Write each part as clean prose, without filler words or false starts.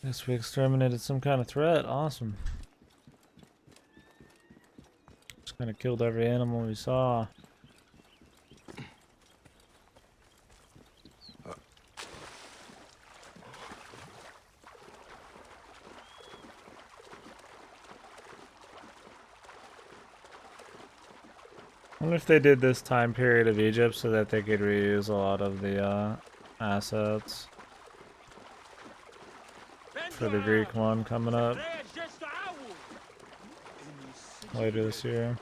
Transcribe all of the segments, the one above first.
Guess we exterminated some kind of threat. Awesome. Just kind of killed every animal we saw. I wonder if they did this time period of Egypt so that they could reuse a lot of the assets for the Greek one coming up later this year.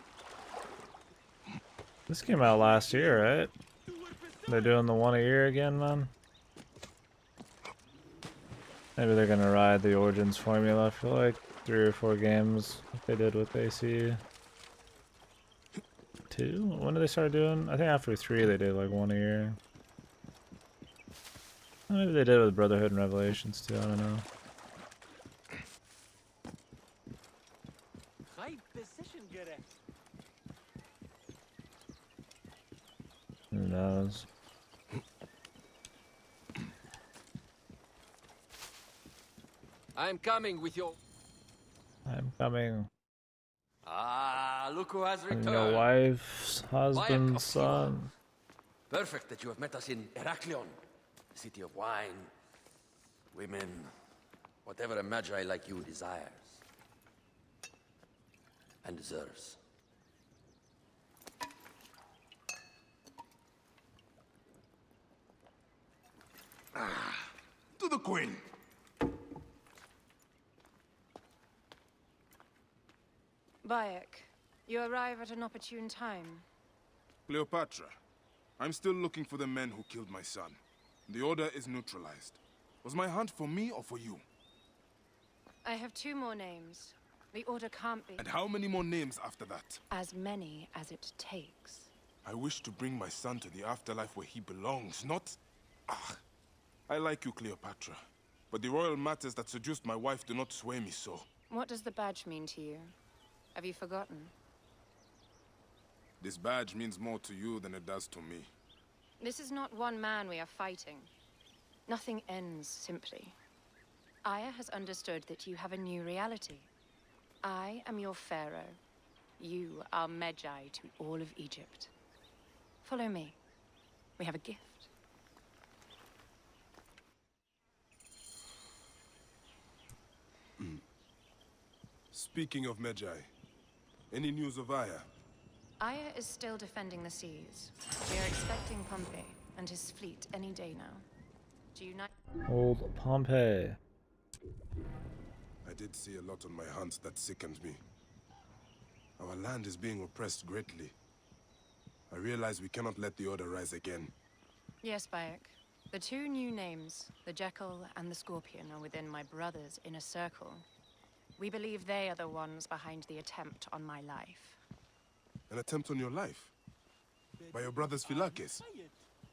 This came out last year, right? They're doing the one a year again, man. Maybe they're gonna ride the Origins formula for like 3 or 4 games like they did with AC. 2? When did they start doing? I think after 3 they did like 1 a year. Maybe they did it with Brotherhood and Revelations too, I don't know. Who knows? I'm coming with your... I'm coming. Ah, look who has And returned. your wife's husband's son. Perfect that you have met us in Heraklion, the city of wine, women, whatever a magi like you desires and deserves. To the Queen. Bayek, you arrive at an opportune time. Cleopatra, I'm still looking for the men who killed my son. The order is neutralized. Was my hunt for me or for you? I have 2 more names. The order can't be... And how many more names after that? As many as it takes. I wish to bring my son to the afterlife where he belongs, not... Ah, I like you, Cleopatra. But the royal matters that seduced my wife do not sway me so. What does the badge mean to you? Have you forgotten? This badge means more to you than it does to me. This is not one man we are fighting. Nothing ends simply. Aya has understood that you have a new reality. I am your pharaoh. You are Magi to all of Egypt. Follow me. We have a gift. Speaking of Magi, any news of Aya? Aya is still defending the seas. We are expecting Pompey and his fleet any day now. To unite... Old Pompeii. I did see a lot on my hunts that sickened me. Our land is being oppressed greatly. I realize we cannot let the order rise again. Yes, Bayek. The 2 new names, the Jekyll and the Scorpion, are within my brother's inner circle. We believe they are the ones behind the attempt on my life. An attempt on your life? By your brothers Philakes?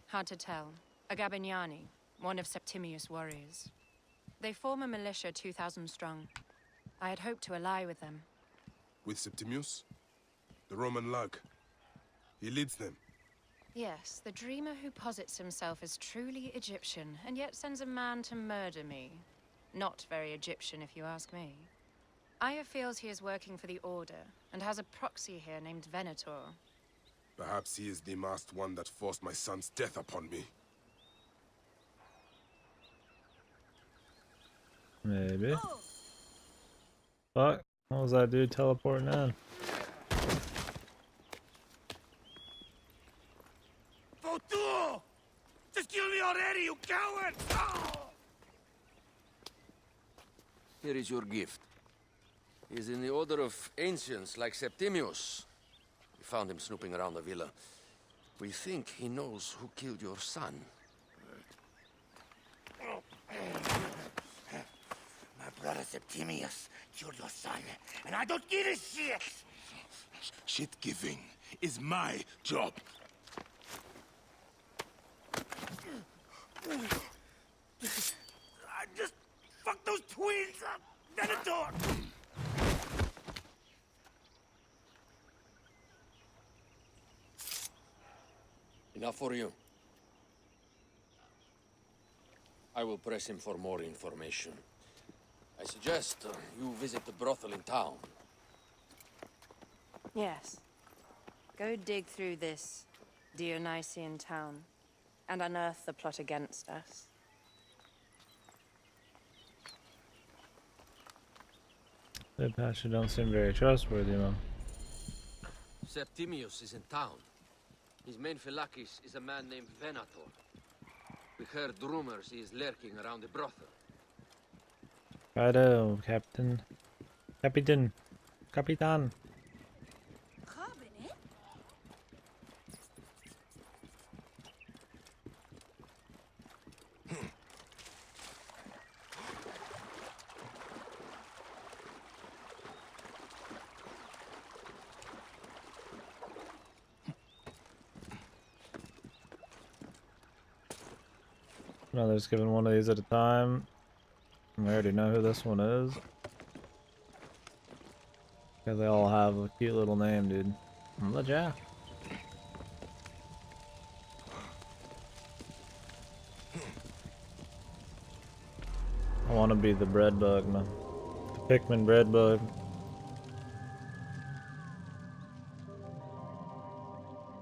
Hard to tell. A Gabiniani, one of Septimius' warriors. They form a militia 2,000 strong. I had hoped to ally with them. With Septimius? The Roman lug. He leads them. Yes, the dreamer who posits himself as truly Egyptian, and yet sends a man to murder me. Not very Egyptian, if you ask me. Aya feels he is working for the Order, and has a proxy here named Venator. Perhaps he is the masked one that forced my son's death upon me. Maybe. Fuck. What was that dude teleporting in? Fotuo! Just kill me already, you coward! Here is your gift. He is in the order of ancients like Septimius. We found him snooping around the villa. We think he knows who killed your son. My brother Septimius killed your son, and I don't give a shit! Shit-giving is my job. I just fucked those twins up! Venator! Enough for you. I will press him for more information. I suggest you visit the brothel in town. Yes. Go dig through this Dionysian town and unearth the plot against us. They actually don't seem very trustworthy, man. Septimius is in town. His main phylakis is a man named Venator. We heard rumors he is lurking around the brothel. Righto, Captain. Capitan. Capitan. No, they're just giving one of these at a time. I already know who this one is. Because they all have a cute little name, dude. LeJack. I want to be the bread bug, man. The Pikmin bread bug.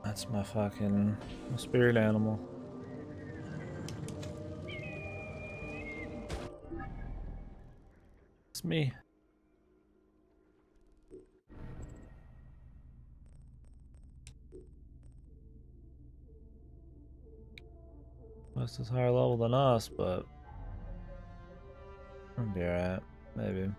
That's my fucking spirit animal. It's me. West is higher level than us, but I'll be alright. Maybe.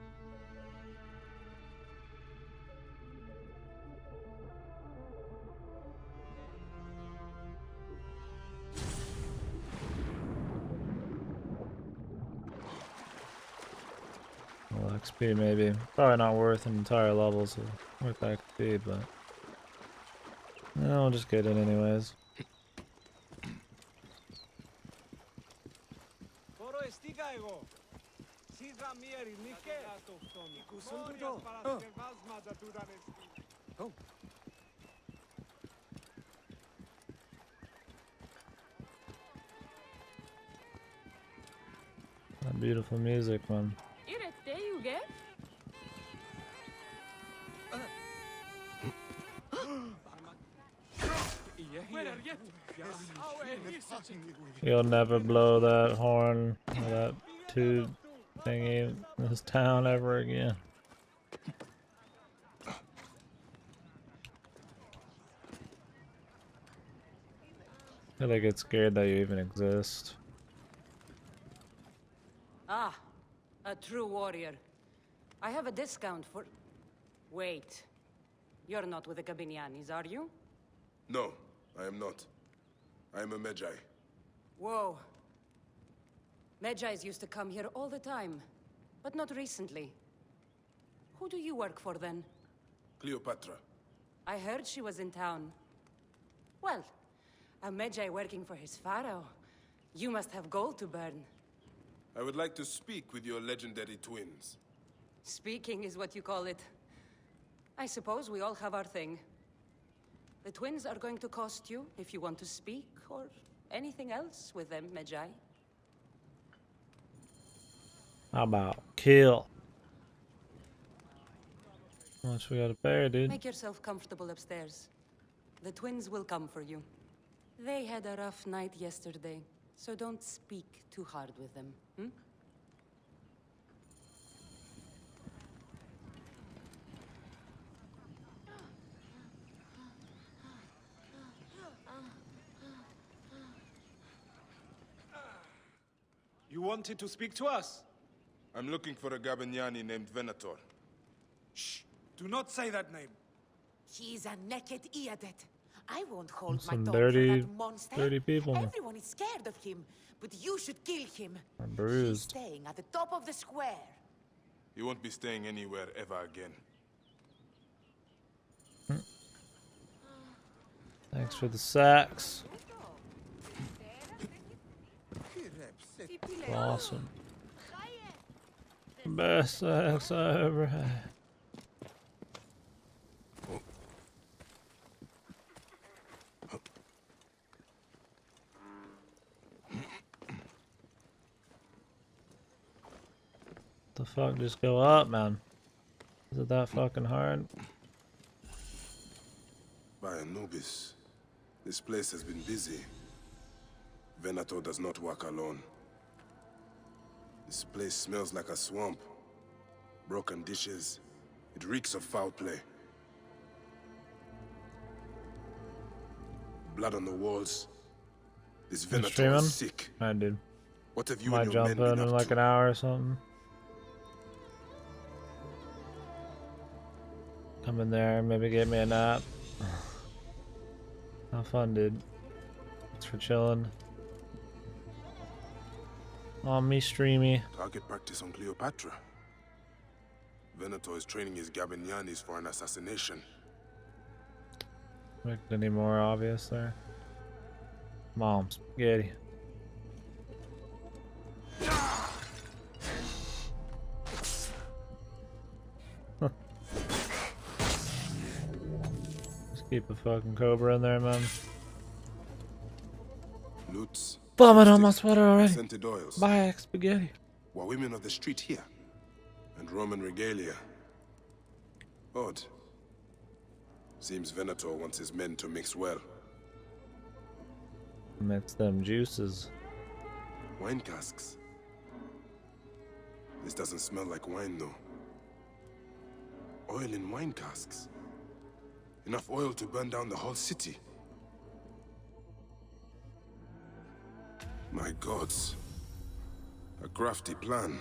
Well, XP maybe. Probably not worth an entire level, so worth XP, but no, we'll just get it anyways. That beautiful music, man. You'll never blow that horn or that tube thingy in this town ever again. I feel like it's scared that you even exist. Ah, a true warrior. I have a discount for... Wait. You're not with the Gabinianis, are you? No, I am not. I am a Magi. Whoa. Medjais used to come here all the time, but not recently. Who do you work for, then? Cleopatra. I heard she was in town. Well, a Medjay working for his pharaoh. You must have gold to burn. I would like to speak with your legendary twins. Speaking is what you call it. I suppose we all have our thing. The twins are going to cost you if you want to speak, or anything else with them, Medjay. How about kill? How much we gotta pay, dude? Make yourself comfortable upstairs. The twins will come for you. They had a rough night yesterday, so don't speak too hard with them, hmm? You wanted to speak to us? I'm looking for a Gabiniani named Venator. Shh! Do not say that name. He's a naked Iadet. I won't hold my Some tongue dirty, for that monster. dirty people. Everyone is scared of him, but you should kill him. I'm He's bruised. staying at the top of the square. He won't be staying anywhere ever again. Thanks for the sacks. Awesome. Best sacks I ever had. the fuck? Just go up, man. Is it that fucking hard? By Anubis, this place has been busy. Venator does not work alone. This place smells like a swamp. Broken dishes. It reeks of foul play. Blood on the walls. This Venator streaming? is sick. I did. What have you Might and your men jump in been up like to? an hour or something. Come in there, maybe get me a nap. How fun, dude. Thanks for chilling. On me, streamy. Target practice on Cleopatra. Venator is training his Gabinianis for an assassination. Make it any more obvious there. Mom, spaghetti. Just keep a fucking cobra in there, man. Loots. Vomit on my lipstick, sweater already. Scented oils. Bye, spaghetti. Were women of the street here? And Roman regalia. Odd. Seems Venator wants his men to mix well. Mix them juices. Wine casks. This doesn't smell like wine, though. Oil in wine casks. Enough oil to burn down the whole city. My gods. A crafty plan.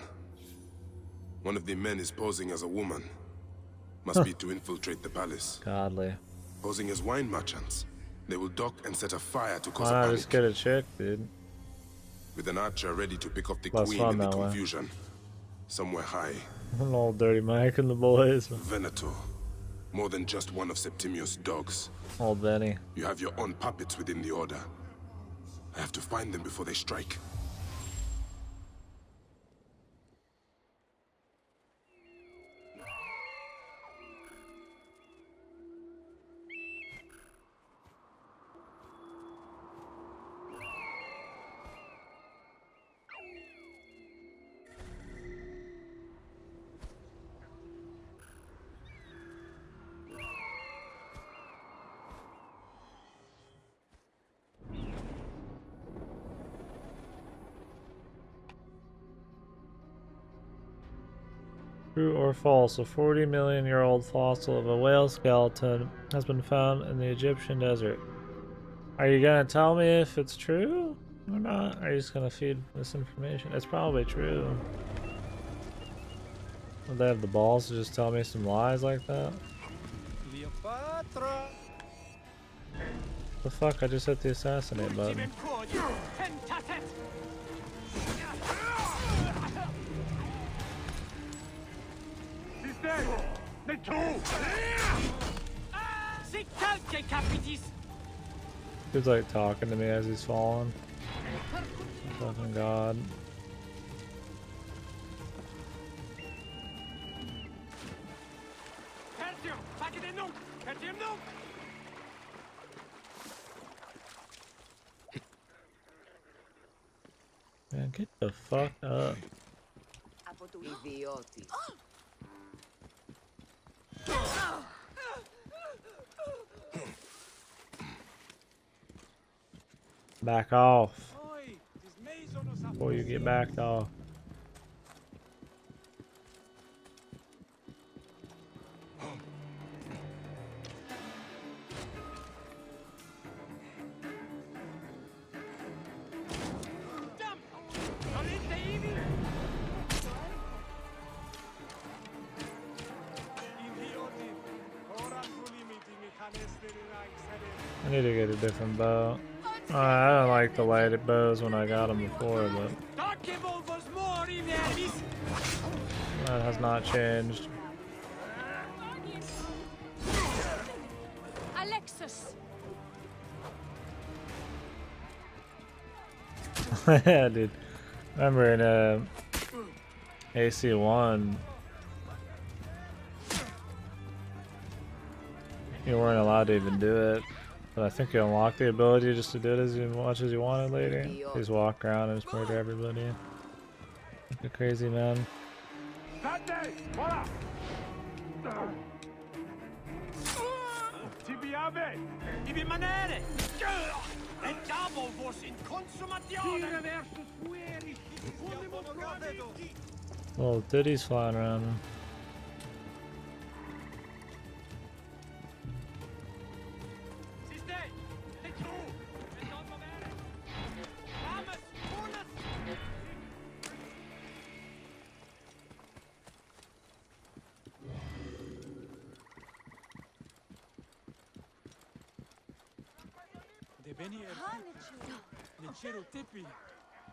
One of the men is posing as a woman. Must be to infiltrate the palace. Godly. Posing as wine merchants. They will dock and set a fire to cause Why a not panic. just get a chick, dude? With an archer ready to pick off the Less queen fun in the that way. confusion. Somewhere high. An old dirty Mike and the boys. Venator. More than just one of Septimius' dogs. Old Benny. You have your own puppets within the Order. I have to find them before they strike. True or false, a 40-million-year-old fossil of a whale skeleton has been found in the Egyptian desert. Are you gonna tell me if it's true or not? Are you just gonna feed this information? It's probably true. Would they have the balls to just tell me some lies like that? Cleopatra! The fuck? I just hit the assassinate button. He's like talking to me as he's falling. Fucking god. Man, get the fuck up. Back off. Before you get backed off. I need to get a different bow. I don't like the lighted bows when I got them before, but that has not changed. Alexis! Yeah, dude. Remember in AC1, you weren't allowed to even do it. But I think you unlock the ability just to do it as much as you wanted later. Just walk around and just murder everybody. Like a crazy man. Little ditties flying around.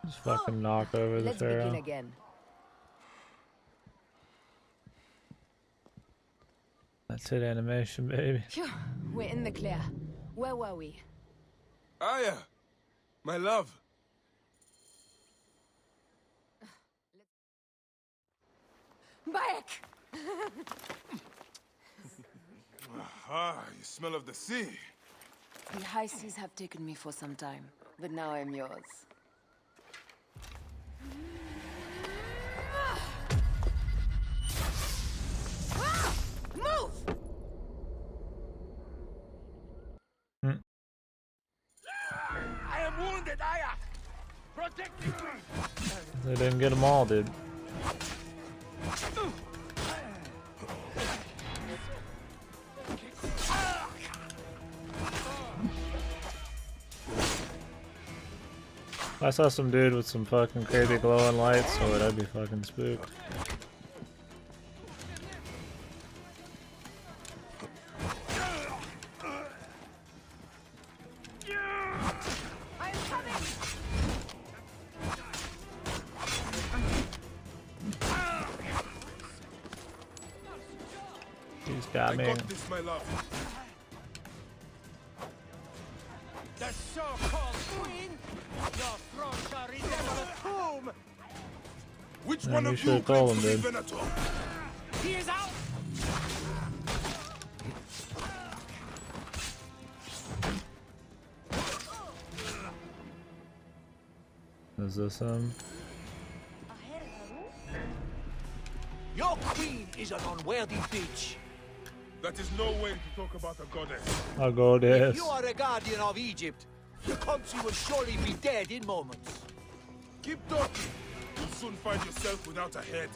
Just fucking knock over the Let's begin pharaoh. again. That's it, animation, baby. Phew, we're in the clear. Where were we? Aya! My love! Back! Ah, you smell of the sea. The high seas have taken me for some time, but now I'm yours. Move! I am wounded, Aya! Protect me! They didn't get them all, dude. If I saw some dude with some fucking crazy glowing lights, so I'd be fucking spooked. I'm coming! He's got I me. got this, my love. The so-called queen? Your throne shall resemble a tomb! Which Man, one you of you should've told claims to him, be dude. Venator? He is out! Is this him? Your queen is an unworthy bitch. That is no way to talk about a goddess. I'll go this. If you are a guardian of Egypt, the country will surely be dead in moments. Keep talking. You'll soon find yourself without a head.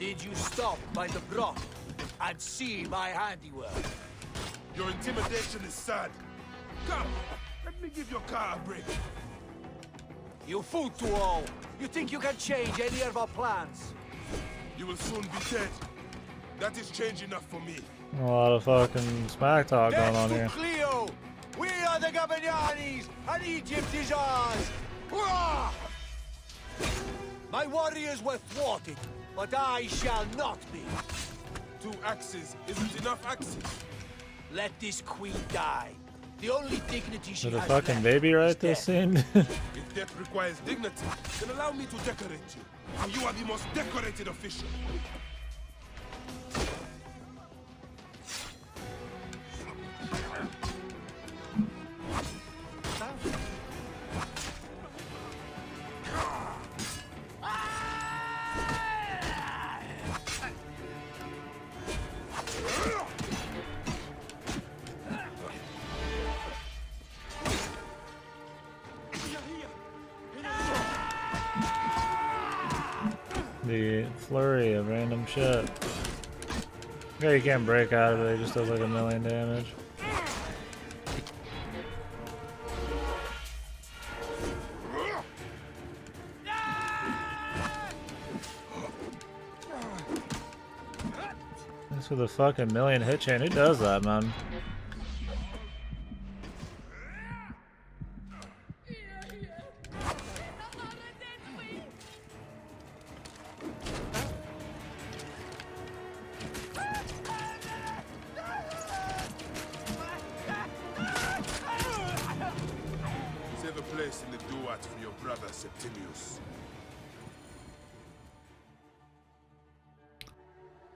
Did you stop by the broth and see my handiwork? Your intimidation is sad. Come, let me give your car a break. You fool to all. You think you can change any of our plans? You will soon be dead. That is change enough for me. A lot of fucking smack talk going on Death here. to Cleo! We are the Gabanianis, and Egypt is ours! Hurrah! My warriors were thwarted, but I shall not be. 2 axes isn't enough axes. Let this queen die. The only dignity she Did a has fucking left baby is write this death. scene? If death requires dignity, then allow me to decorate you. For you are the most decorated official. The flurry of random shit. Yeah, you can't break out of it, it just does like 1,000,000 damage. Thanks for the fucking 1,000,000 hit chain. Who does that, man? Save a place in the duat for your brother Septimius.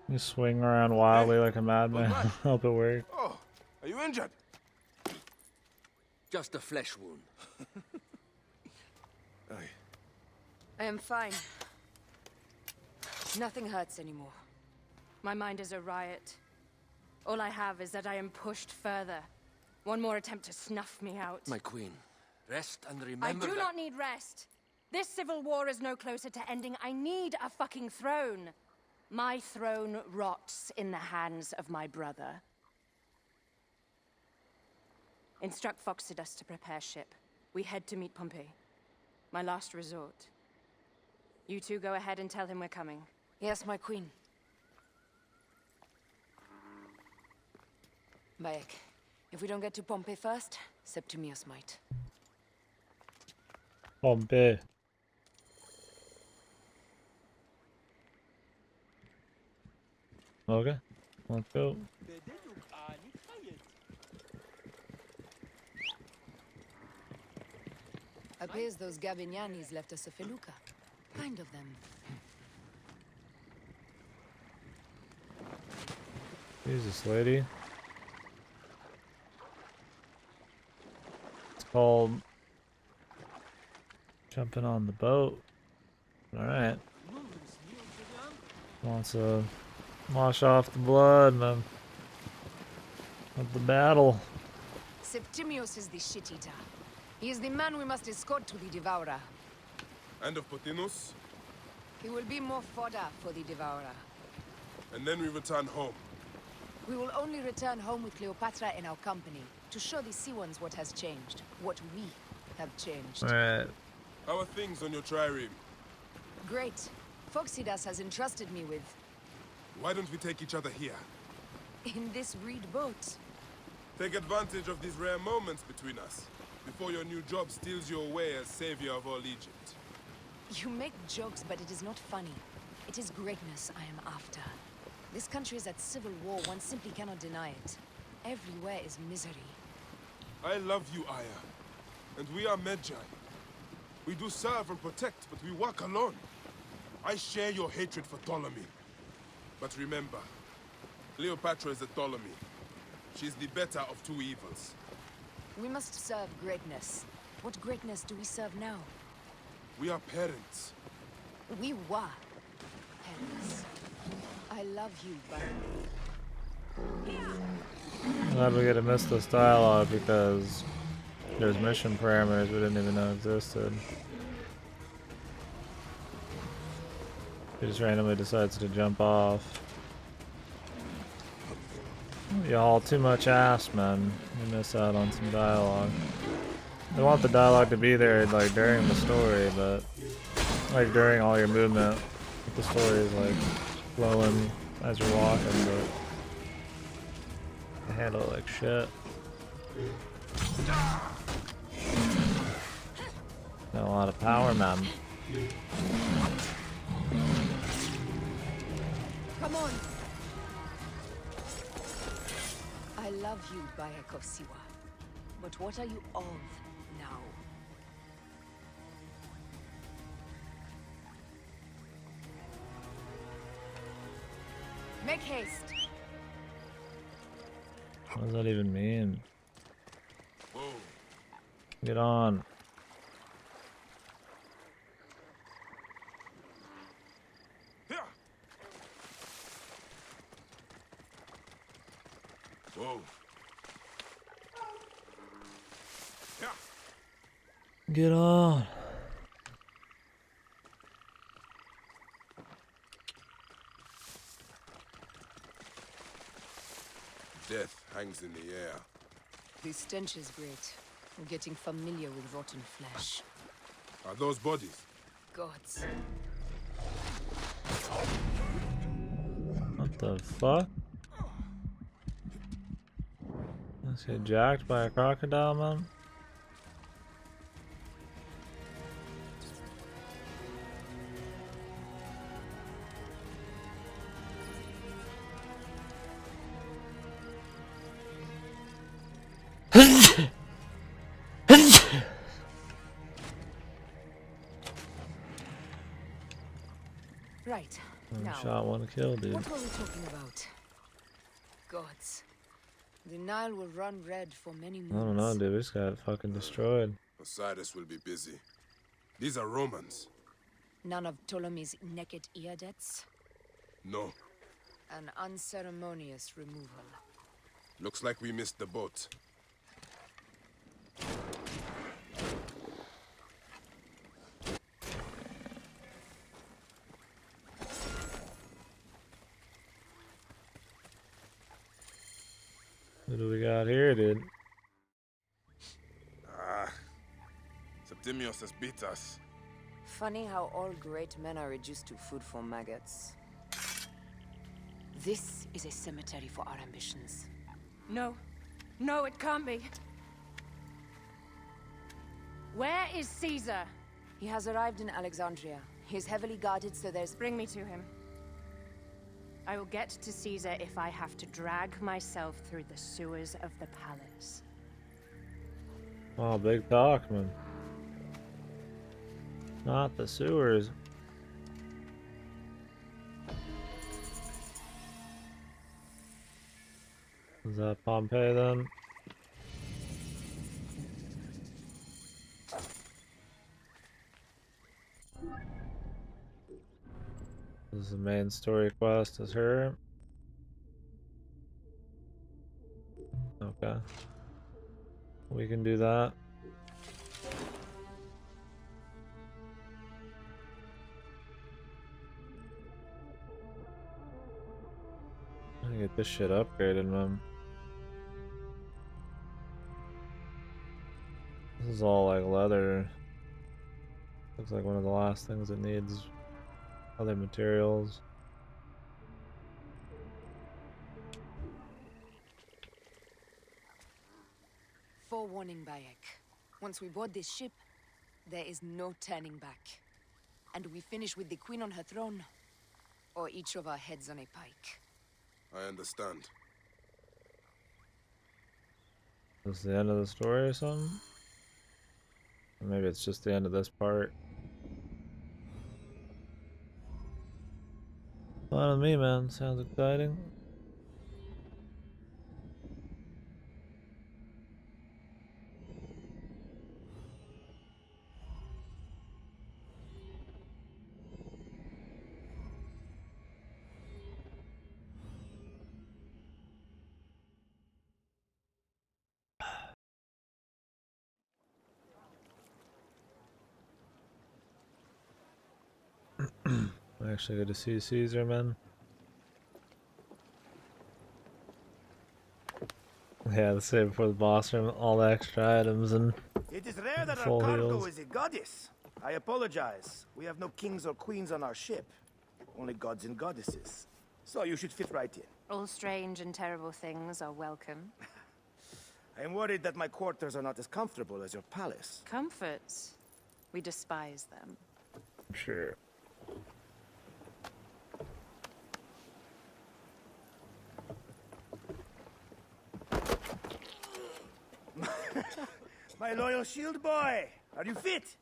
You swing around wildly like a madman. Alright. Hope it works. Oh, are you injured? Just a flesh wound. Aye. I am fine. Nothing hurts anymore. My mind is a riot. All I have is that I am pushed further. One more attempt to snuff me out. My queen, rest and I remember do that... not need rest. This civil war is no closer to ending. I need a fucking throne. My throne rots in the hands of my brother. Instruct Foxidas to prepare ship. We head to meet Pompey. My last resort. You two go ahead and tell him we're coming. Yes, my queen. Bayek, if we don't get to Pompey first, Septimius might. Pompey. Okay, let's go. Appears those Gabinianis left us a felucca. Kind of them. Jesus, lady. It's called jumping on the boat. Alright. Wants to wash off the blood man, of the battle. Septimius is the shit-eater. He is the man we must escort to the Devourer. And of Pothinus, He will be more fodder for the Devourer. and then we return home. We will only return home with Cleopatra in our company, to show the Sea Ones what has changed, what we have changed. Alright. How are things on your trireme? Great. Foxidas has entrusted me with... Why don't we take each other here? in this reed boat. Take advantage of these rare moments between us, before your new job steals you away as savior of all Egypt. You make jokes, but it is not funny. It is greatness I am after. This country is at civil war, one simply cannot deny it. Everywhere is misery. I love you, Aya. And we are Medjay. We do serve and protect, but we work alone. I share your hatred for Ptolemy. But remember, Cleopatra is a Ptolemy. She's the better of two evils. We must serve greatness. What greatness do we serve now? We are parents. We were parents. I love you, but... I'm glad we get to miss this dialogue because there's mission parameters we didn't even know existed. He just randomly decides to jump off. You haul too much ass, man. You miss out on some dialogue. They want the dialogue to be there like during the story, but like during all your movement, the story is like flowing as you're walking, but they handle it like shit. Got a lot of power, man. Come on! I love you, Bayek of Siwa. But what are you of now? Make haste! What does that even mean? Whoa. Get on. Here. Whoa. Here. Get on. Death hangs in the air. The stench is great. I'm getting familiar with rotten flesh. Are those bodies? Gods. What the fuck? Let's get jacked by a crocodile, man. Right. One Now, shot, one kill, dude. what were we talking about? Gods. The Nile will run red for many months. I don't know, dude. We just got fucking destroyed. Osiris will be busy. These are Romans. None of Ptolemy's naked ear debts. No. An unceremonious removal. Looks like we missed the boat. What do we got here, dude? Ah. Septimius has beat us. Funny how all great men are reduced to food for maggots. This is a cemetery for our ambitions. No. No, it can't be. Where is Caesar? He has arrived in Alexandria. He is heavily guarded, so there's... Bring me to him. I will get to Caesar if I have to drag myself through the sewers of the palace. Oh, big talk, man. Not the sewers. Is that Pompeii then? This is the main story quest, is her. Okay. We can do that. I get this shit upgraded, man. This is all like leather. Looks like one of the last things it needs. Other materials. Forewarning, Bayek. Once we board this ship, there is no turning back. And we finish with the queen on her throne, or each of our heads on a pike. I understand. Is this the end of the story or something? Or maybe it's just the end of this part. Fine with me, man. Sounds exciting. Actually good to see Caesar, man. Yeah, the same before the boss room, all the extra items and It is rare that our full cargo heals. is a goddess. I apologize. We have no kings or queens on our ship. Only gods and goddesses. So you should fit right in. All strange and terrible things are welcome. I am worried that my quarters are not as comfortable as your palace. Comforts. We despise them. Sure. My loyal shield boy! Are you fit?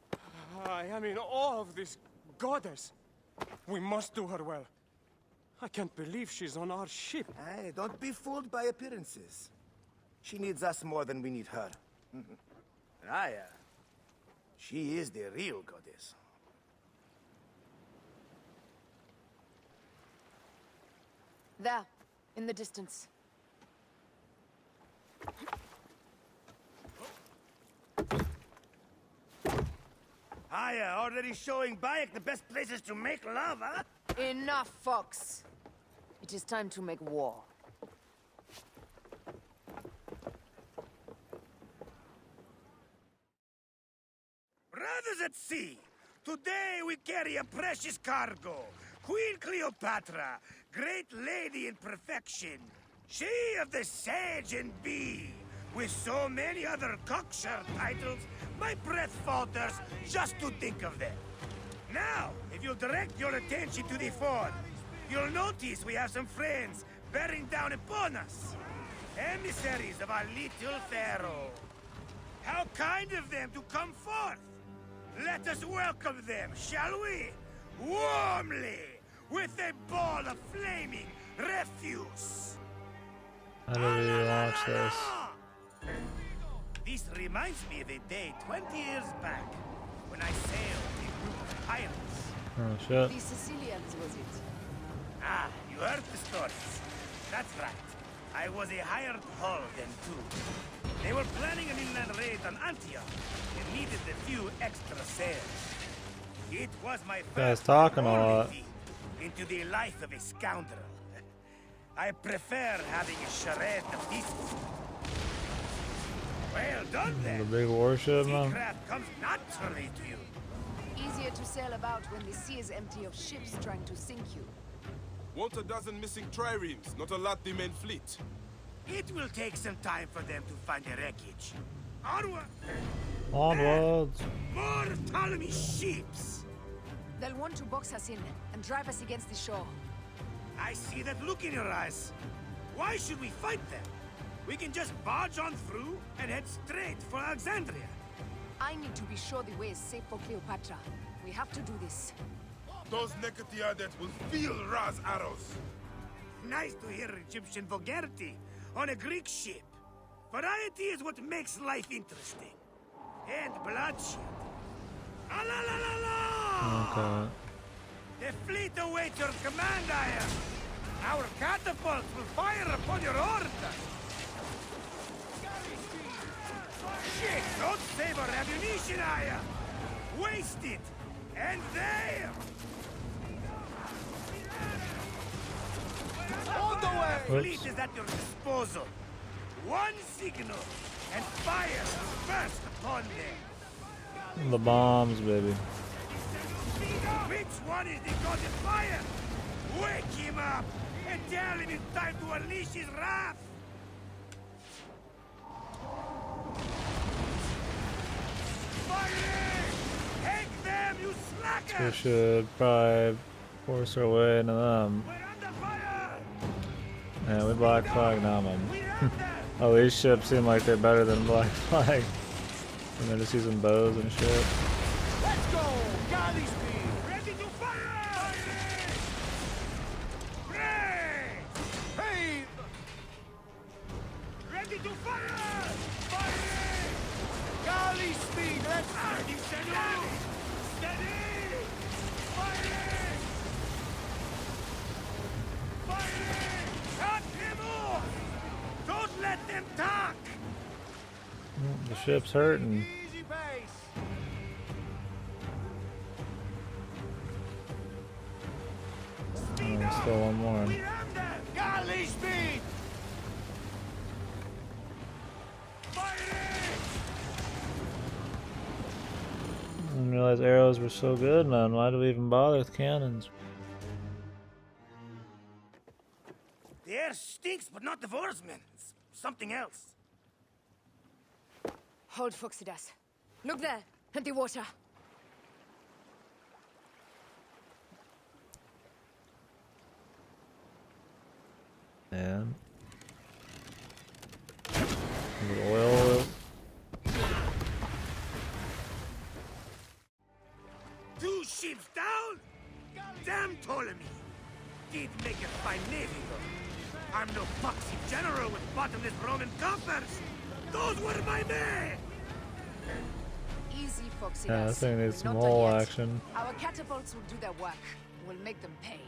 I am in awe of this goddess. We must do her well. I can't believe she's on our ship. Hey, don't be fooled by appearances. She needs us more than we need her. Raya, she is the real goddess. There, in the distance. Aya, already showing Bayek the best places to make love, huh? Enough, Fox. It is time to make war. Brothers at sea, today we carry a precious cargo. Queen Cleopatra, great lady in perfection. She of the Sage and Bee. With so many other cocksure titles, my breath falters just to think of them. Now, if you'll direct your attention to the fort, you'll notice we have some friends bearing down upon us. Emissaries of our little pharaoh. How kind of them to come forth! Let us welcome them, shall we? Warmly, with a ball of flaming refuse. How do we launch this? This reminds me of a day 20 years back, when I sailed with a group of pirates. Oh shit. The Sicilians, was it? Ah, you heard the stories. That's right. I was a hired hull then too. They were planning an inland raid on Antioch and needed a few extra sails. It was my Guy's first talking a foray lot. into the life of a scoundrel. I prefer having a charade de feast. Well done The then. big warship, man. Seacraft comes naturally to you. Easier to sail about when the sea is empty of ships trying to sink you. Want a dozen missing triremes, not a lot the main fleet. It will take some time for them to find the wreckage. Onward! Onwards. More Ptolemy ships! They'll want to box us in and drive us against the shore. I see that look in your eyes. Why should we fight them? We can just barge on through and head straight for Alexandria. I need to be sure the way is safe for Cleopatra. We have to do this. Those Nekatiadet will feel Ra's arrows. Nice to hear Egyptian vulgarity on a Greek ship. Variety is what makes life interesting. And bloodshed. Ah la la la la! Okay. The fleet awaits your command, Aya. Our catapults will fire upon your orders. Shit, don't save our ammunition, Aya. Waste it. And there! On the way! Fleet is at your disposal. One signal, and fire burst upon them. The bombs, baby. Which one is the god of fire? Wake him up and tell him it's time to unleash his wrath. Fire! Take them, you We slackers! should probably force our way into them. We're under fire! Yeah, we Black Flag now, man. We're under! Oh, these ships seem like they're better than Black Flag. And they're just using bows and shit. Let's go! Galley speed! Ready to fire! Fire! Hey! Ready to fire! Fire! Galley speed! Let's Steady, steady! Steady! Fire! Fire! Cut him off! Don't let them talk! The ship's hurting. easy pace! Oh, still one more. We're under! Galley speed! Fire! I didn't realize arrows were so good, man. Why do we even bother with cannons? The air stinks, but not the oarsmen. It's something else. Hold, Phoxidas. Look there, at the water. And oil. Two ships down? Damn Ptolemy! Did make a fine navy, though. I'm no foxy general with bottomless Roman coffers. Those were my men! Easy, Phoxidas. Yeah, this thing needs We're some not done hull yet. action. Our catapults will do their work. We'll make them pay.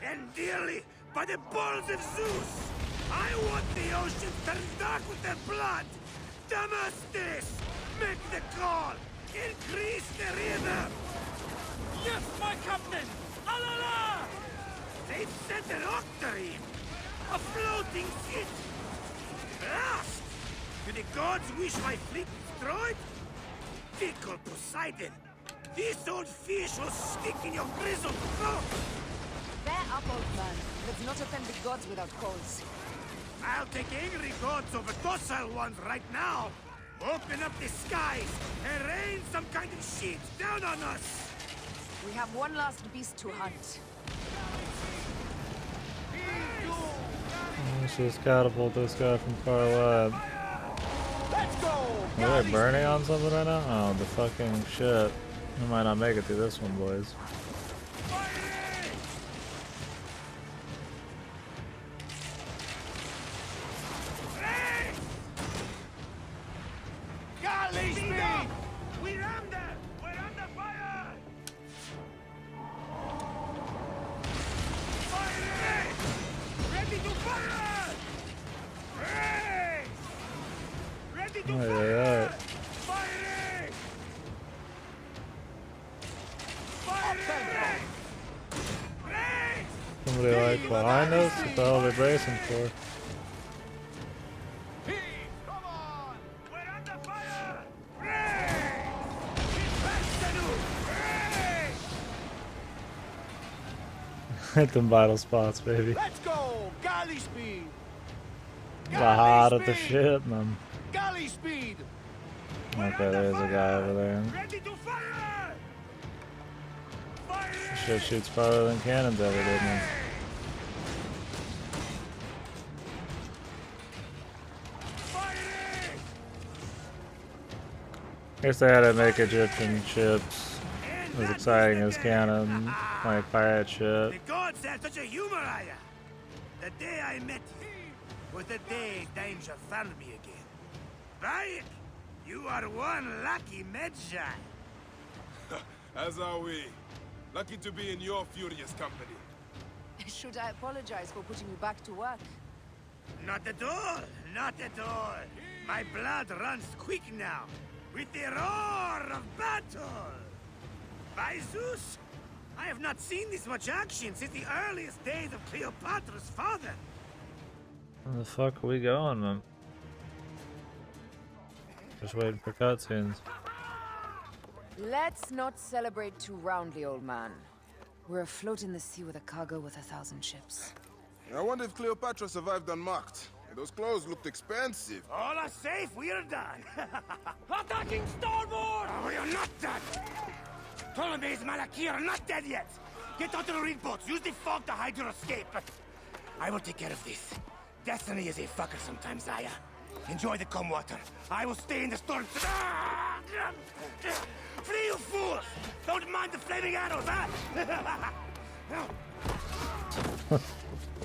And dearly, by the balls of Zeus! I want the ocean turned dark with their blood! Damastis! Make the call! Increase the rhythm! Yes, my captain! Alala! They've sent an octarine! A floating ship! Blast! Do the gods wish my fleet destroyed? Fickle Poseidon! This old fish will stick in your grizzled throat! Bear up, old man. Let's not offend the gods without cause. I'll take angry gods over docile ones right now! Open up the skies and rain some kind of shit down on us! We have one last beast to hunt. Let's just catapult this guy from far away. Let's go! Are they burning on something right now? Oh, the fucking shit. We might not make it through this one, boys. Galley speed! We're under! We're under fire! Somebody like behind us? What the hell are they bracing for? Come on! We're under fire! Hey! Hit them vital spots, baby. Let's go! Galley speed! The heart of the shit, man. Galley speed! Okay, there's a guy over there. Ready to fire! Fire! Shit shoots farther than cannons ever did, man. Guess they had to make Egyptian ships as exciting as cannon, like pirate ship. The gods have such a humor, Aya. The day I met you was the day danger found me again. Bayek, you are one lucky Medjay. As are we. Lucky to be in your furious company. Should I apologize for putting you back to work? Not at all, not at all. My blood runs quick now, with the roar of battle. By Zeus, I have not seen this much action since the earliest days of Cleopatra's father. Where the fuck are we going, man? Just waiting for cutscenes. Let's not celebrate too roundly, old man. We're afloat in the sea with a cargo with 1,000 ships. I wonder if Cleopatra survived unmarked. Those clothes looked expensive. All are safe, we are done. Attacking starboard! Oh, we are not done. Ptolemy's Malaki are not dead yet. Get onto the reed boats. Use the fog to hide your escape. I will take care of this. Destiny is a fucker sometimes, Aya. Enjoy the calm water. I will stay in the storm. Flee, you fools! Don't mind the flaming arrows, huh?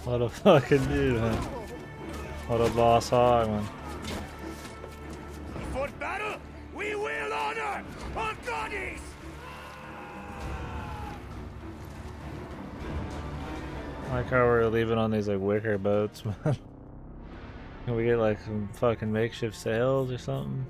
What a fucking dude, man. What a boss hog, man. Before battle, we will honor our goddess! I like how we're leaving on these like wicker boats, man. Can we get like some fucking makeshift sails or something?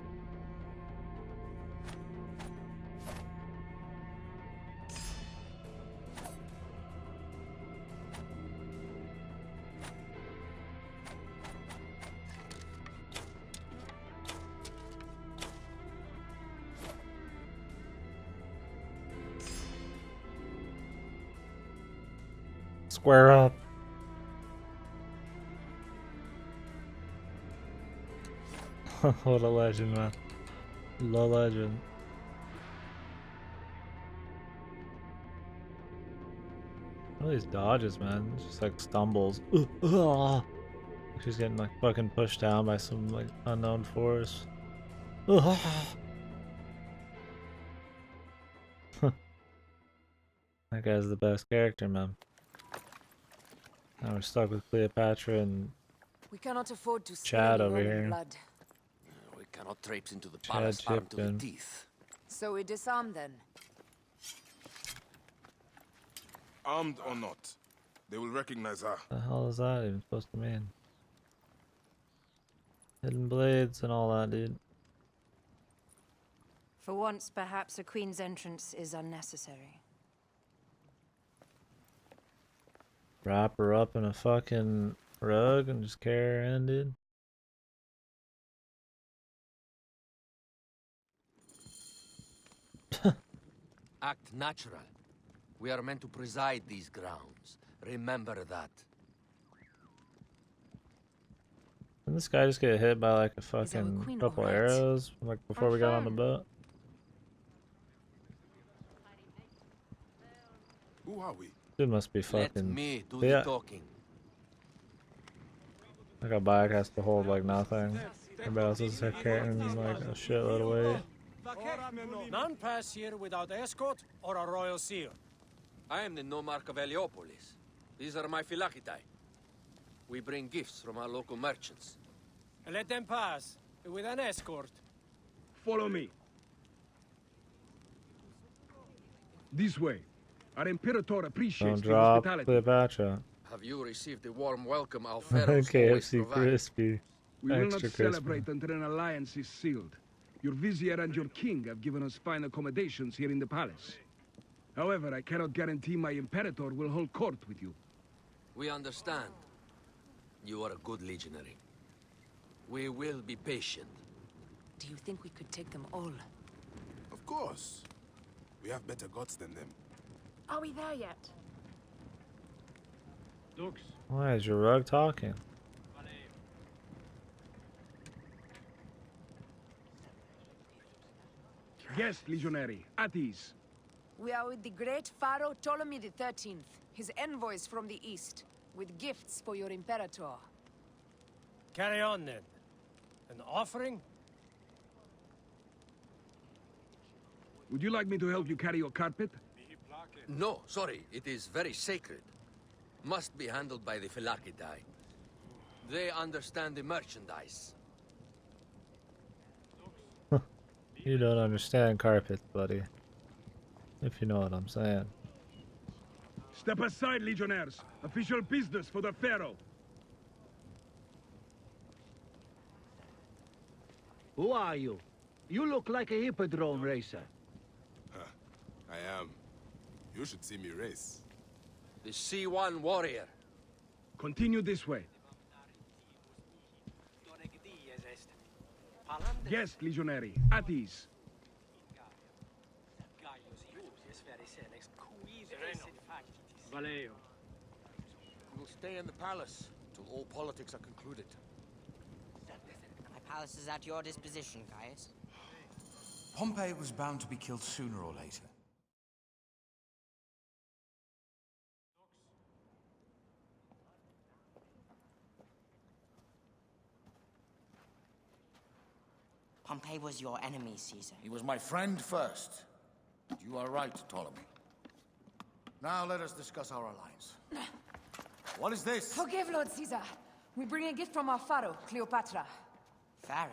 Square up. What a legend, man. The legend. All these dodges, man. It's just like stumbles. She's getting like fucking pushed down by some like unknown force. That guy's the best character, man. Now we're stuck with Cleopatra and We cannot afford to Chad spill over your own here. blood. We cannot traipse into the Chad palace armed to the Chipton. teeth. So we disarm then. Armed or not, they will recognize her. What the hell is that even supposed to mean? Hidden blades and all that, dude. For once, perhaps a queen's entrance is unnecessary. Wrap her up in a fucking rug and just carry her in, dude. Act natural. We are meant to preside these grounds. Remember that. Didn't this guy just get hit by like a Is our fucking queen couple alright? arrows like before we got on the boat? Who are we? Dude must be Let fucking. me do Yeah. the talking. Like a bike has to hold like nothing. Everybody else is carrying like a shitload of weight. None pass here without escort or a royal seal. I am the nomarch of Heliopolis. These are my phylacitae. We bring gifts from our local merchants. And let them pass with an escort. Follow me. This way. Our Imperator appreciates Don't the drop hospitality. Cleopatra. Have you received the warm welcome Alferos always KFC provide? crispy. We will not Extra crispy. celebrate until an alliance is sealed. Your vizier and your king have given us fine accommodations here in the palace. However, I cannot guarantee my Imperator will hold court with you. We understand. You are a good legionary. We will be patient. Do you think we could take them all? Of course. We have better gods than them. Are we there yet? Dux. Why is your rug talking? Yes, legionary. At ease. We are with the great Pharaoh Ptolemy XIII, his envoys from the east, with gifts for your Imperator. Carry on, then. An offering? Would you like me to help you carry your carpet? No, sorry. It is very sacred. Must be handled by the Phylarchidae. They understand the merchandise. You don't understand carpets, buddy. If you know what I'm saying. Step aside, legionnaires. Official business for the Pharaoh. Who are you? You look like a hippodrome racer. I am. You should see me race. The C1 warrior. Continue this way. Yes, legionary. At ease. Valeo. We'll stay in the palace till all politics are concluded. My palace is at your disposition, Gaius. Pompey was bound to be killed sooner or later. Pompey was your enemy, Caesar. He was my friend first. You are right, Ptolemy. Now let us discuss our alliance. What is this? Forgive, Lord Caesar. We bring a gift from our Pharaoh, Cleopatra. Pharaoh?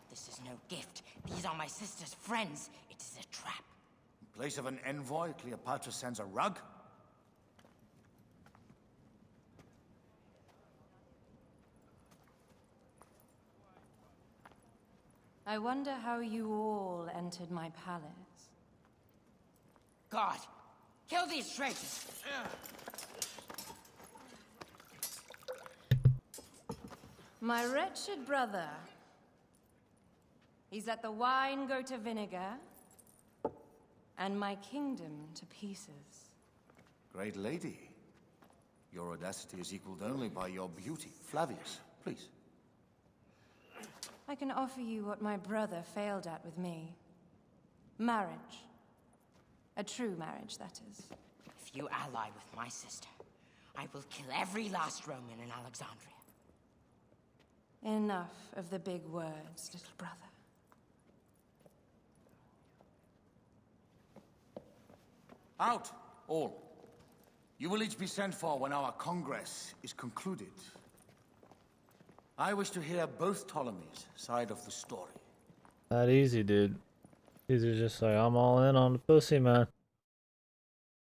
This is no gift. These are my sister's friends. It is a trap. In place of an envoy, Cleopatra sends a rug? I wonder how you all entered my palace. God! Kill these traitors! My wretched brother. He's let the wine go to vinegar, and my kingdom to pieces. Great lady. Your audacity is equaled only by your beauty. Flavius, please. I can offer you what my brother failed at with me. Marriage. A true marriage, that is. If you ally with my sister, I will kill every last Roman in Alexandria. Enough of the big words, little brother. Out, all. You will each be sent for when our Congress is concluded. I wish to hear both Ptolemies' side of the story. That easy, dude. Caesar's just like, I'm all in on the pussy, man.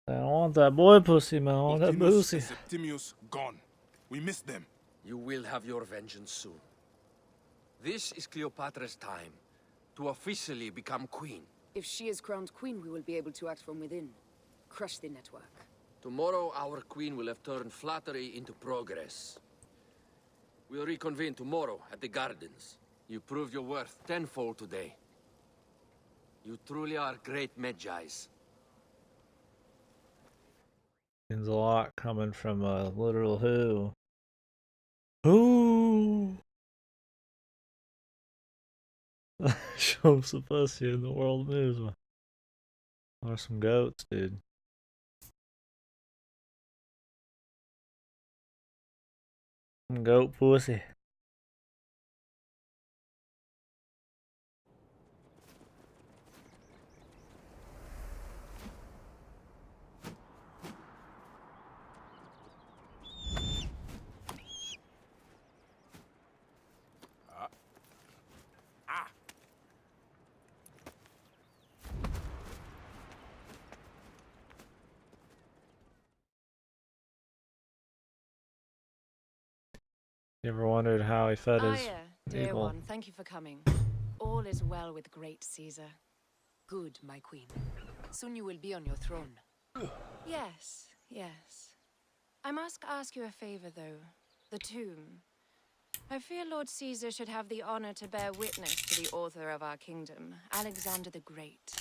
I don't want that boy pussy, man. I want that Ultimus pussy. and Septimius gone. We missed them. You will have your vengeance soon. This is Cleopatra's time to officially become queen. If she is crowned queen, we will be able to act from within. Crush the network. Tomorrow, our queen will have turned flattery into progress. We'll reconvene tomorrow at the gardens. You proved your worth tenfold today. You truly are great Magi's. Means a lot coming from a literal who. Who? Show him some pussy in the world news, man. Or some goats, dude. Some goat pussy. You ever wondered how he fed his Aya, dear people? one, thank you for coming. All is well with great Caesar. Good, my queen. Soon you will be on your throne. Yes, yes. I must ask you a favor, though. The tomb. I fear Lord Caesar should have the honor to bear witness to the author of our kingdom, Alexander the Great.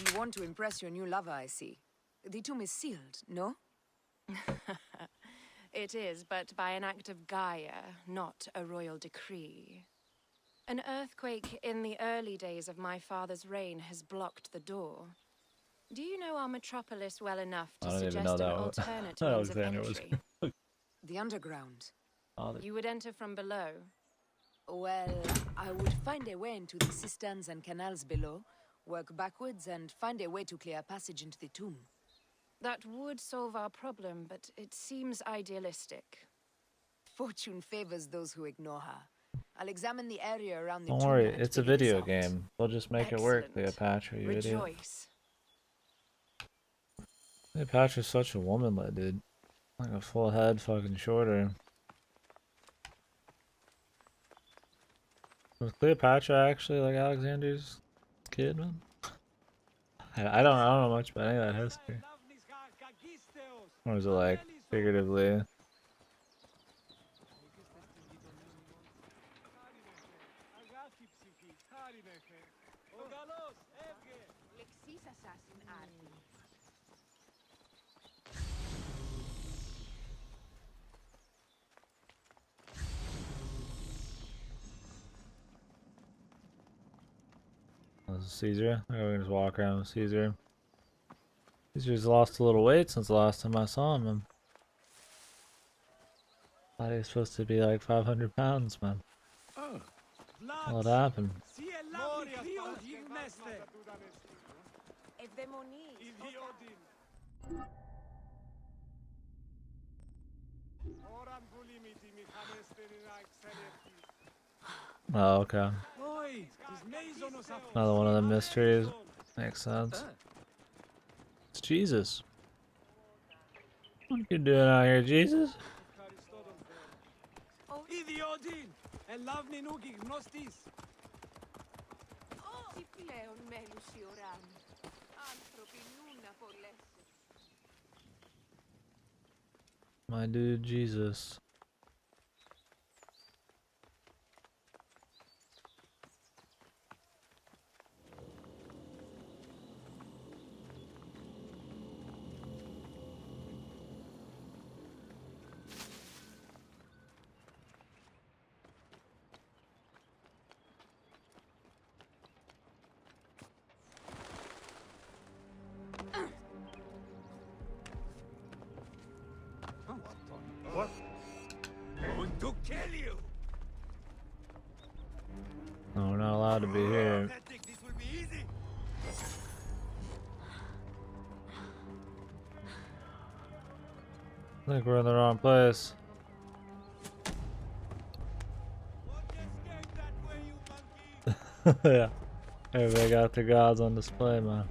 You want to impress your new lover, I see. The tomb is sealed, no? It is, but by an act of Gaia, not a royal decree. An earthquake in the early days of my father's reign has blocked the door. Do you know our metropolis well enough to I don't even know suggest an that alternate means of Alexander was. entry? The underground. You would enter from below. Well, I would find a way into the cisterns and canals below, work backwards, and find a way to clear a passage into the tomb. That would solve our problem, but it seems idealistic. Fortune favors those who ignore her. I'll examine the area around the Don't tomb worry, and it's a figure this video out. game. We'll just make it work, Cleopatra, you idiot. Rejoice. Cleopatra's such a womanlet, dude. Like a full head, fucking shorter. Was Cleopatra actually like Alexander's kid, man? I don't know much about any of that history. Or was it like figuratively? This is Caesar. I'm gonna just walk around with Caesar. Caesar's lost a little weight since the last time I saw him. Thought he was supposed to be like 500 pounds, man. Oh. What happened? Oh, okay. Another one of the mysteries. Makes sense. It's Jesus. What are you doing out here, Jesus? My dude, Jesus. What? Going to kill you! No, we're not allowed to be here. I think this will be easy. I think we're in the wrong place. Yeah. Everybody got their gods on display, man.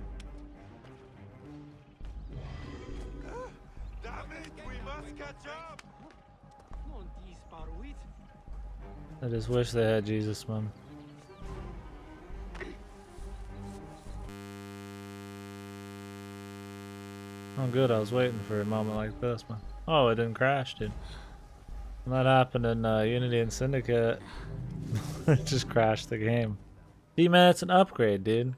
Damn it, we must catch up! I just wish they had Jesus, man. Oh good, I was waiting for a moment like this, man. Oh, it didn't crash, dude. When that happened in Unity and Syndicate, it just crashed the game. See, man, it's an upgrade, dude.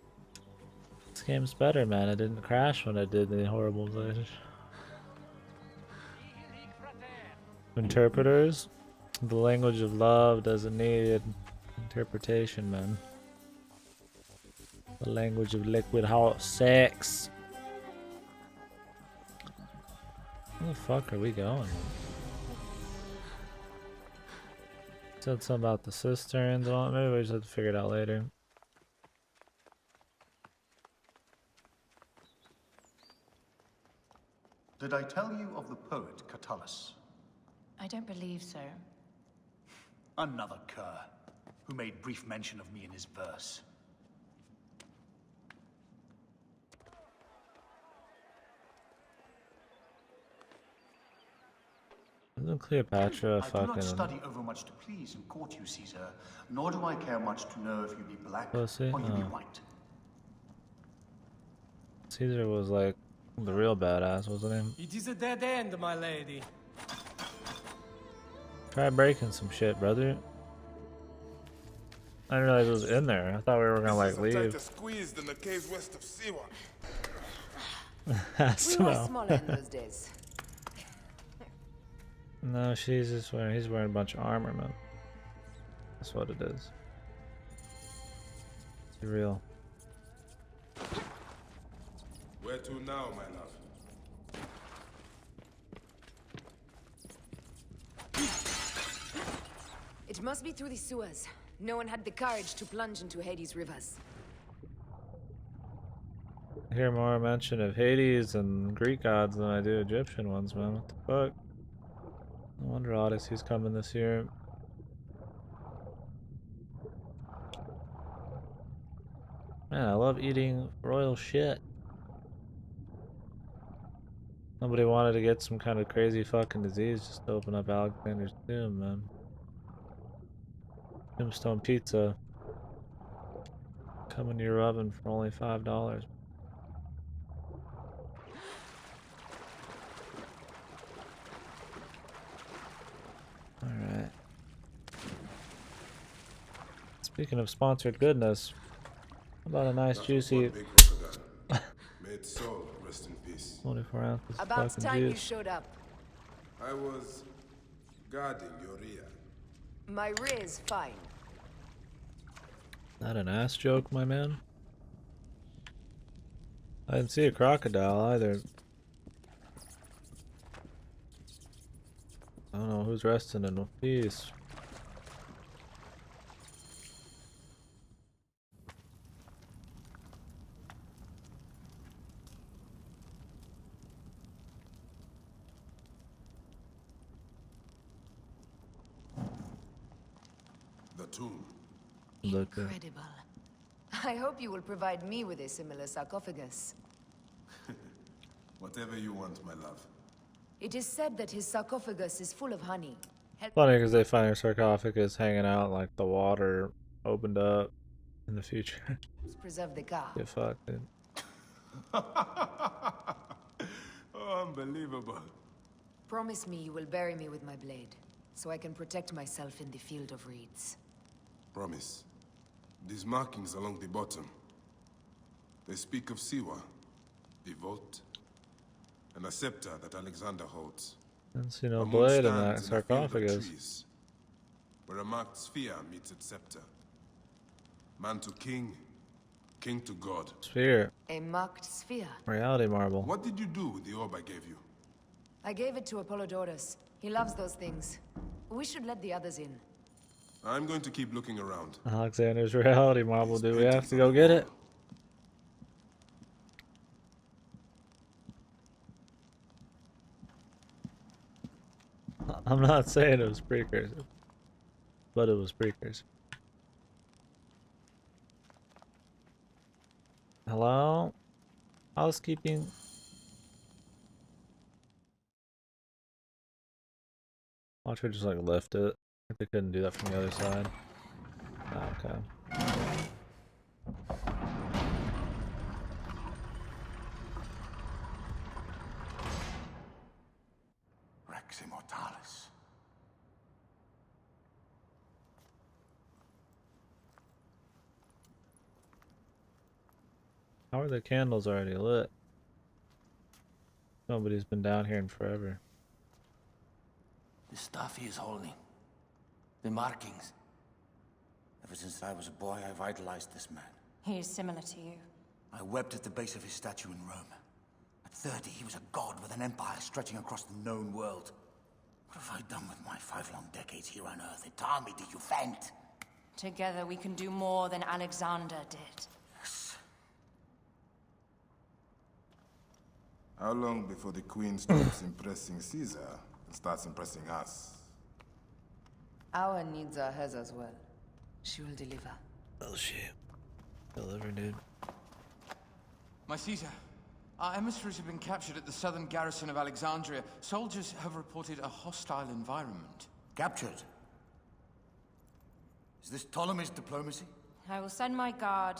This game's better, man. It didn't crash when it did the horrible glitch. Interpreters? The language of love doesn't need interpretation, man. The language of liquid hot sex. Where the fuck are we going? Said something about the cisterns. Well, maybe we just have to figure it out later. Did I tell you of the poet Catullus? I don't believe so. Another cur, who made brief mention of me in his verse. Isn't Cleopatra I do not fucking study over much to please and court you, Caesar, nor do I care much to know if you be black pussy? or you be Oh. white. Caesar was like The real badass, wasn't he? It is a dead end, my lady. Try breaking some shit, brother. I didn't realize it was in there. I thought we were gonna like leave. Tighter squeeze than the caves west of Siwa. We were smaller in those days. No, he's wearing a bunch of armor, man. That's what it is. It's real. Where to now, my love? It must be through the sewers. No one had the courage to plunge into Hades' rivers. I hear more mention of Hades and Greek gods than I do Egyptian ones, man. What the fuck? No wonder Odyssey's coming this year. Man, I love eating royal shit. Nobody wanted to get some kind of crazy fucking disease just to open up Alexander's tomb, man. Tombstone pizza. Coming to your oven for only $5. Alright. Speaking of sponsored goodness, how about a nice juicy May its soul rest in peace. 24 ounces of About fucking time you juice. showed up. I was guarding your rear. My rear is fine. Not an ass joke, my man. I didn't see a crocodile either. I don't know who's resting in peace. The tomb. Incredible. I hope you will provide me with a similar sarcophagus. Whatever you want, my love. It is said that his sarcophagus is full of honey. Funny because they find a sarcophagus hanging out like the water opened up in the future. Preserve the car. Get fucked, dude. Oh, unbelievable. Promise me you will bury me with my blade, so I can protect myself in the field of reeds. Promise. These markings along the bottom. They speak of Siwa, the vault, and a scepter that Alexander holds. Didn't see no A moon blade in that stands in a field of sarcophagus. trees, where a marked sphere meets its scepter. Man to king, king to god. Sphere. A marked sphere. Reality marble. What did you do with the orb I gave you? I gave it to Apollodorus. He loves those things. We should let the others in. I'm going to keep looking around. Alexander's reality marble. Do we have to go get it? I'm not saying it was precursor, but it was precursor. Hello? Housekeeping? Watch her just like lift it. They couldn't do that from the other side. Oh, okay. Rex Immortalis. How are the candles already lit? Nobody's been down here in forever. The stuff he is holding. The markings. Ever since I was a boy, I've idolized this man. He is similar to you. I wept at the base of his statue in Rome. At 30, he was a god with an empire stretching across the known world. What have I done with my 5 long decades here on Earth? An army to defend. Together we can do more than Alexander did. Yes. How long before the Queen stops impressing Caesar and starts impressing us? Our needs are hers as well. She will deliver. Oh shit. Deliver, dude. My Caesar, our emissaries have been captured at the southern garrison of Alexandria. Soldiers have reported a hostile environment. Captured? Is this Ptolemy's diplomacy? I will send my guard.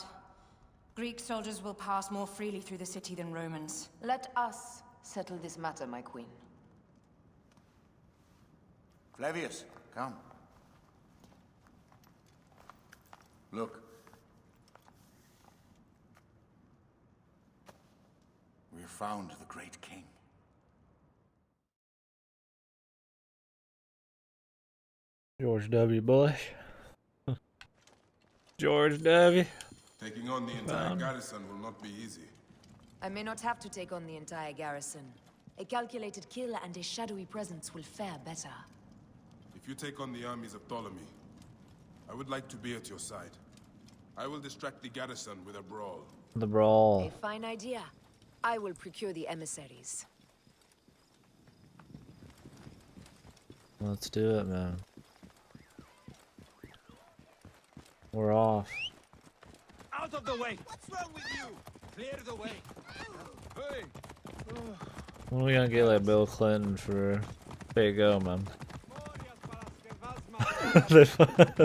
Greek soldiers will pass more freely through the city than Romans. Let us settle this matter, my queen. Flavius, come. Look. We have found the great king. George W. Bush. George W. Taking on the entire garrison will not be easy. I may not have to take on the entire garrison. A calculated kill and a shadowy presence will fare better. If you take on the armies of Ptolemy, I would like to be at your side. I will distract the garrison with a brawl. The brawl. A fine idea. I will procure the emissaries. Let's do it, man. We're off. Out of the way! What's wrong with you? Clear the way! Hey! When are we gonna get like Bill Clinton for There you go, man.